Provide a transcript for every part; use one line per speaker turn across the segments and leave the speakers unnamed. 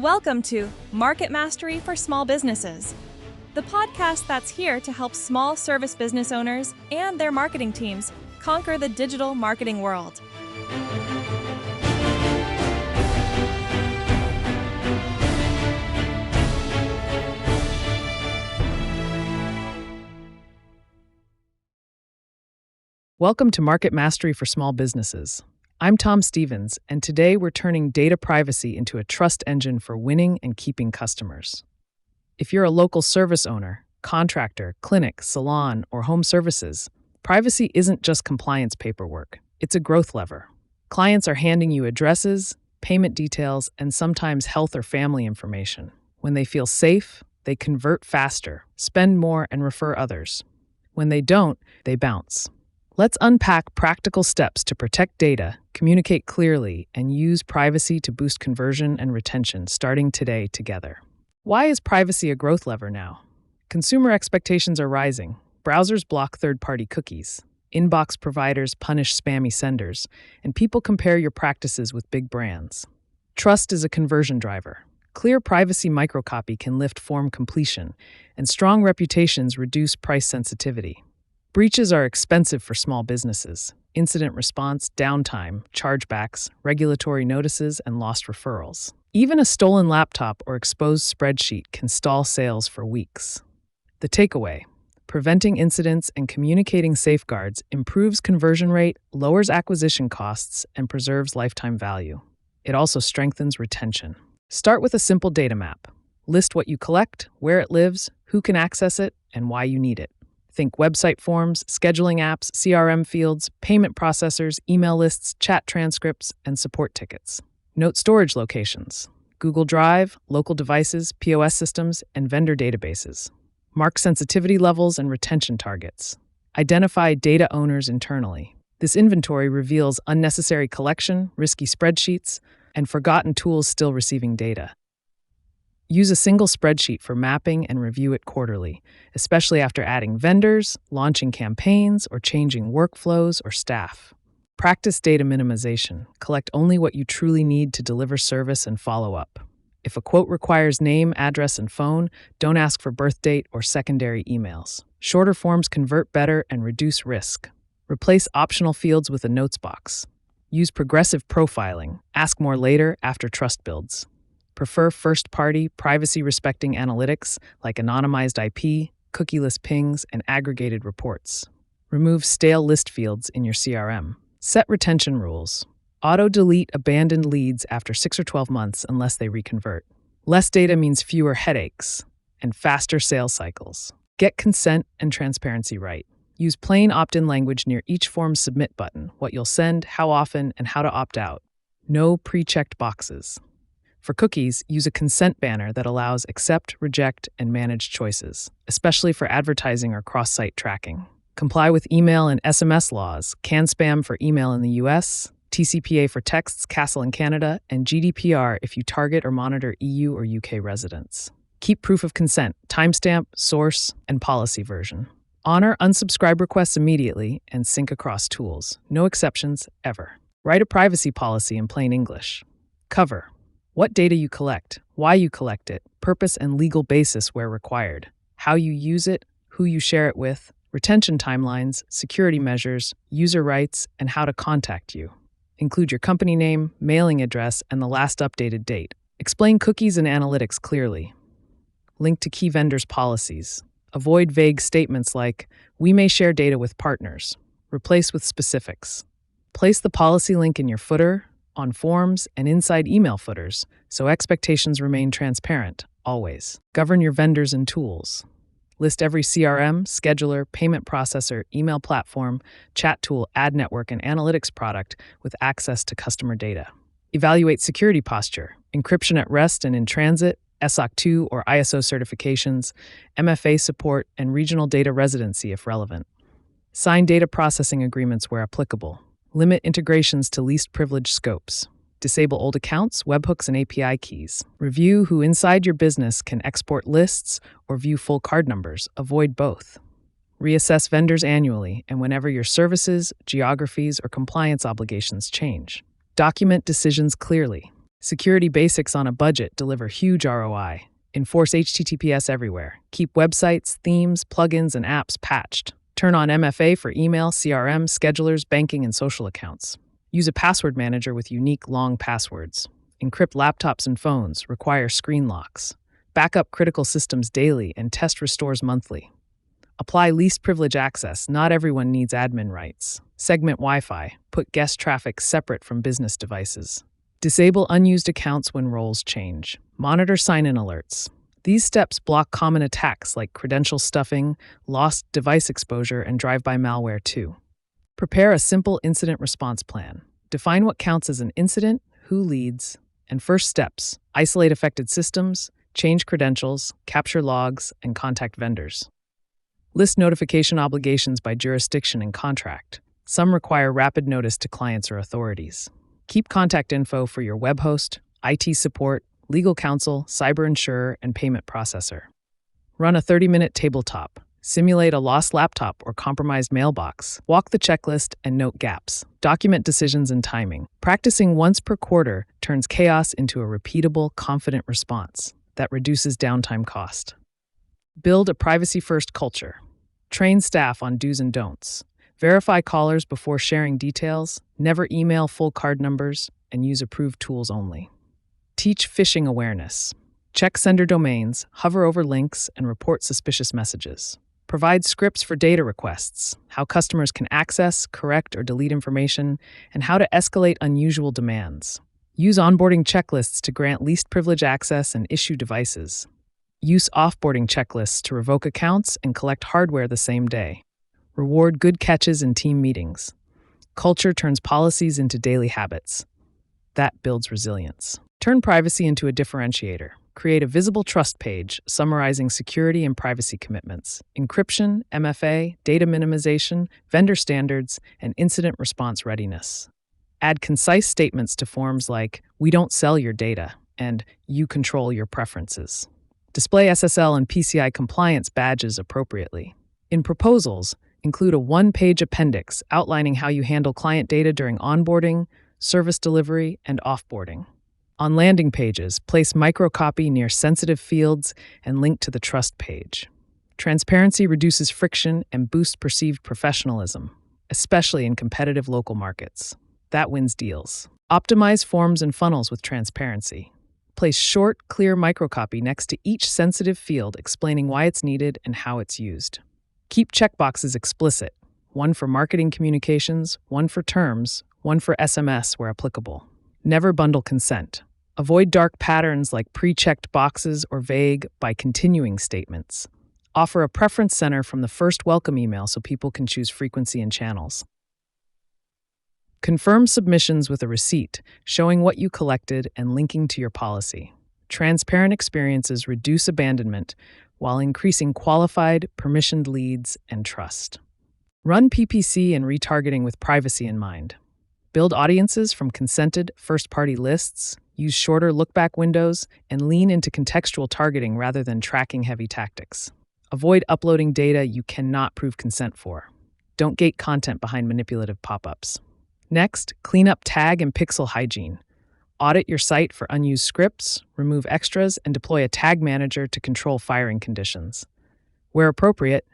Welcome to Market Mastery for Small Businesses, the podcast that's here to help small service business owners and their marketing teams conquer the digital marketing world.
Welcome to Market Mastery for Small Businesses. I'm Tom Stevens, and today we're turning data privacy into a trust engine for winning and keeping customers. If you're a local service owner, contractor, clinic, salon, or home services, privacy isn't just compliance paperwork, it's a growth lever. Clients are handing you addresses, payment details, and sometimes health or family information. When they feel safe, they convert faster, spend more, and refer others. When they don't, they bounce. Let's unpack practical steps to protect data, communicate clearly, and use privacy to boost conversion and retention starting today together. Why is privacy a growth lever now? Consumer expectations are rising. Browsers block third-party cookies. Inbox providers punish spammy senders, and people compare your practices with big brands. Trust is a conversion driver. Clear privacy microcopy can lift form completion, and strong reputations reduce price sensitivity. Breaches are expensive for small businesses. Incident response, downtime, chargebacks, regulatory notices, and lost referrals. Even a stolen laptop or exposed spreadsheet can stall sales for weeks. The takeaway: preventing incidents and communicating safeguards improves conversion rate, lowers acquisition costs, and preserves lifetime value. It also strengthens retention. Start with a simple data map. List what you collect, where it lives, who can access it, and why you need it. Think website forms, scheduling apps, CRM fields, payment processors, email lists, chat transcripts, and support tickets. Note storage locations: Google Drive, local devices, POS systems, and vendor databases. Mark sensitivity levels and retention targets. Identify data owners internally. This inventory reveals unnecessary collection, risky spreadsheets, and forgotten tools still receiving data. Use a single spreadsheet for mapping and review it quarterly, especially after adding vendors, launching campaigns, or changing workflows or staff. Practice data minimization. Collect only what you truly need to deliver service and follow up. If a quote requires name, address, and phone, don't ask for birth date or secondary emails. Shorter forms convert better and reduce risk. Replace optional fields with a notes box. Use progressive profiling. Ask more later after trust builds. Prefer first-party, privacy-respecting analytics like anonymized IP, cookieless pings, and aggregated reports. Remove stale list fields in your CRM. Set retention rules. Auto-delete abandoned leads after 6 or 12 months unless they reconvert. Less data means fewer headaches and faster sales cycles. Get consent and transparency right. Use plain opt-in language near each form's submit button, what you'll send, how often, and how to opt out. No pre-checked boxes. For cookies, use a consent banner that allows accept, reject, and manage choices, especially for advertising or cross-site tracking. Comply with email and SMS laws, CAN spam for email in the US, TCPA for texts, CASL in Canada, and GDPR if you target or monitor EU or UK residents. Keep proof of consent, timestamp, source, and policy version. Honor unsubscribe requests immediately and sync across tools. No exceptions, ever. Write a privacy policy in plain English. Cover: what data you collect, why you collect it, purpose and legal basis where required, how you use it, who you share it with, retention timelines, security measures, user rights, and how to contact you. Include your company name, mailing address, and the last updated date. Explain cookies and analytics clearly. Link to key vendors' policies. Avoid vague statements like, "We may share data with partners." Replace with specifics. Place the policy link in your footer, on forms, and inside email footers, so expectations remain transparent, always. Govern your vendors and tools. List every CRM, scheduler, payment processor, email platform, chat tool, ad network, and analytics product with access to customer data. Evaluate security posture, encryption at rest and in transit, SOC 2 or ISO certifications, MFA support, and regional data residency if relevant. Sign data processing agreements where applicable. Limit integrations to least privileged scopes. Disable old accounts, webhooks, and API keys. Review who inside your business can export lists or view full card numbers. Avoid both. Reassess vendors annually and whenever your services, geographies, or compliance obligations change. Document decisions clearly. Security basics on a budget deliver huge ROI. Enforce HTTPS everywhere. Keep websites, themes, plugins, and apps patched. Turn on MFA for email, CRM, schedulers, banking, and social accounts. Use a password manager with unique long passwords. Encrypt laptops and phones. Require screen locks. Backup critical systems daily and test restores monthly. Apply least privilege access. Not everyone needs admin rights. Segment Wi-Fi. Put guest traffic separate from business devices. Disable unused accounts when roles change. Monitor sign-in alerts. These steps block common attacks like credential stuffing, lost device exposure, and drive-by malware too. Prepare a simple incident response plan. Define what counts as an incident, who leads, and first steps. Isolate affected systems, change credentials, capture logs, and contact vendors. List notification obligations by jurisdiction and contract. Some require rapid notice to clients or authorities. Keep contact info for your web host, IT support, legal counsel, cyber insurer, and payment processor. Run a 30-minute tabletop. Simulate a lost laptop or compromised mailbox. Walk the checklist and note gaps. Document decisions and timing. Practicing once per quarter turns chaos into a repeatable, confident response that reduces downtime cost. Build a privacy-first culture. Train staff on do's and don'ts. Verify callers before sharing details, never email full card numbers, and use approved tools only. Teach phishing awareness. Check sender domains, hover over links, and report suspicious messages. Provide scripts for data requests, how customers can access, correct, or delete information, and how to escalate unusual demands. Use onboarding checklists to grant least privilege access and issue devices. Use offboarding checklists to revoke accounts and collect hardware the same day. Reward good catches in team meetings. Culture turns policies into daily habits. That builds resilience. Turn privacy into a differentiator. Create a visible trust page summarizing security and privacy commitments, encryption, MFA, data minimization, vendor standards, and incident response readiness. Add concise statements to forms like, "We don't sell your data," and "You control your preferences." Display SSL and PCI compliance badges appropriately. In proposals, include a one-page appendix outlining how you handle client data during onboarding, service delivery, and offboarding. On landing pages, place microcopy near sensitive fields and link to the trust page. Transparency reduces friction and boosts perceived professionalism, especially in competitive local markets. That wins deals. Optimize forms and funnels with transparency. Place short, clear microcopy next to each sensitive field explaining why it's needed and how it's used. Keep checkboxes explicit, one for marketing communications, one for terms, one for SMS where applicable. Never bundle consent. Avoid dark patterns like pre-checked boxes or vague by continuing statements. Offer a preference center from the first welcome email so people can choose frequency and channels. Confirm submissions with a receipt showing what you collected and linking to your policy. Transparent experiences reduce abandonment while increasing qualified, permissioned leads and trust. Run PPC and retargeting with privacy in mind. Build audiences from consented first-party lists, use shorter look-back windows, and lean into contextual targeting rather than tracking-heavy tactics. Avoid uploading data you cannot prove consent for. Don't gate content behind manipulative pop-ups. Next, clean up tag and pixel hygiene. Audit your site for unused scripts, remove extras, and deploy a tag manager to control firing conditions. Where appropriate,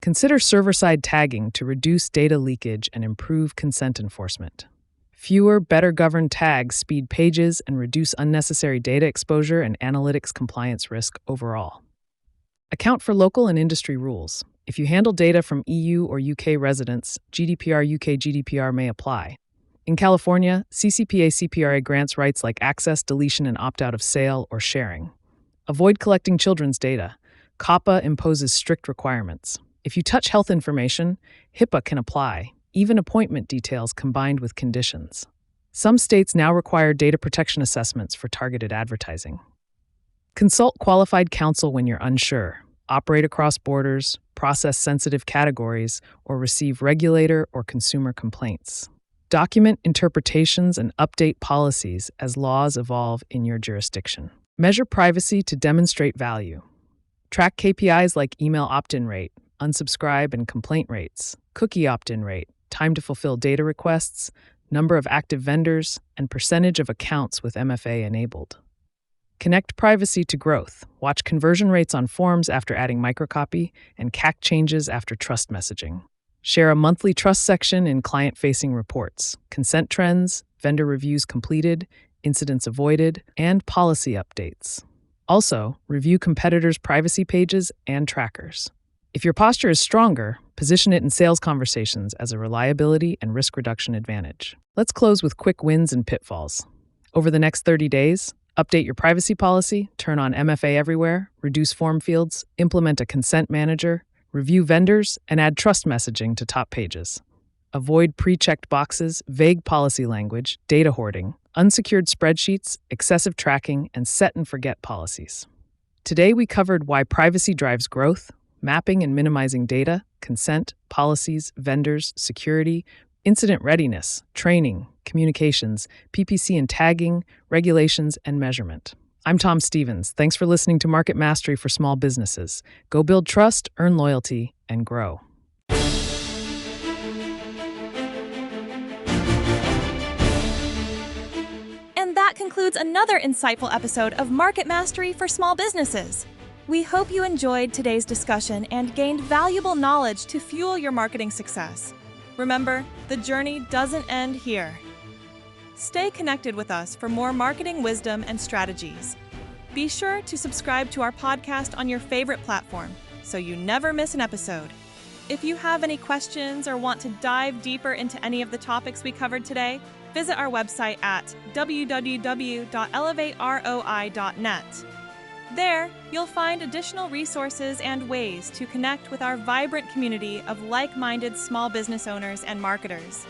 consider server-side tagging to reduce data leakage and improve consent enforcement. Fewer, better-governed tags speed pages and reduce unnecessary data exposure and analytics compliance risk overall. Account for local and industry rules. If you handle data from EU or UK residents, GDPR UK GDPR may apply. In California, CCPA CPRA grants rights like access, deletion, and opt-out of sale or sharing. Avoid collecting children's data. COPPA imposes strict requirements. If you touch health information, HIPAA can apply, even appointment details combined with conditions. Some states now require data protection assessments for targeted advertising. Consult qualified counsel when you're unsure. Operate across borders, process sensitive categories, or receive regulator or consumer complaints. Document interpretations and update policies as laws evolve in your jurisdiction. Measure privacy to demonstrate value. Track KPIs like email opt-in rate, unsubscribe and complaint rates, cookie opt-in rate, time to fulfill data requests, number of active vendors, and percentage of accounts with MFA enabled. Connect privacy to growth. Watch conversion rates on forms after adding microcopy and CAC changes after trust messaging. Share a monthly trust section in client-facing reports, consent trends, vendor reviews completed, incidents avoided, and policy updates. Also, review competitors' privacy pages and trackers. If your posture is stronger, position it in sales conversations as a reliability and risk reduction advantage. Let's close with quick wins and pitfalls. Over the next 30 days, update your privacy policy, turn on MFA everywhere, reduce form fields, implement a consent manager, review vendors, and add trust messaging to top pages. Avoid pre-checked boxes, vague policy language, data hoarding, unsecured spreadsheets, excessive tracking, and set-and-forget policies. Today, we covered why privacy drives growth, mapping and minimizing data, consent, policies, vendors, security, incident readiness, training, communications, PPC and tagging, regulations, and measurement. I'm Tom Stevens. Thanks for listening to Market Mastery for Small Businesses. Go build trust, earn loyalty, and grow.
And that concludes another insightful episode of Market Mastery for Small Businesses. We hope you enjoyed today's discussion and gained valuable knowledge to fuel your marketing success. Remember, the journey doesn't end here. Stay connected with us for more marketing wisdom and strategies. Be sure to subscribe to our podcast on your favorite platform so you never miss an episode. If you have any questions or want to dive deeper into any of the topics we covered today, visit our website at www.elevateroi.net. There, you'll find additional resources and ways to connect with our vibrant community of like-minded small business owners and marketers.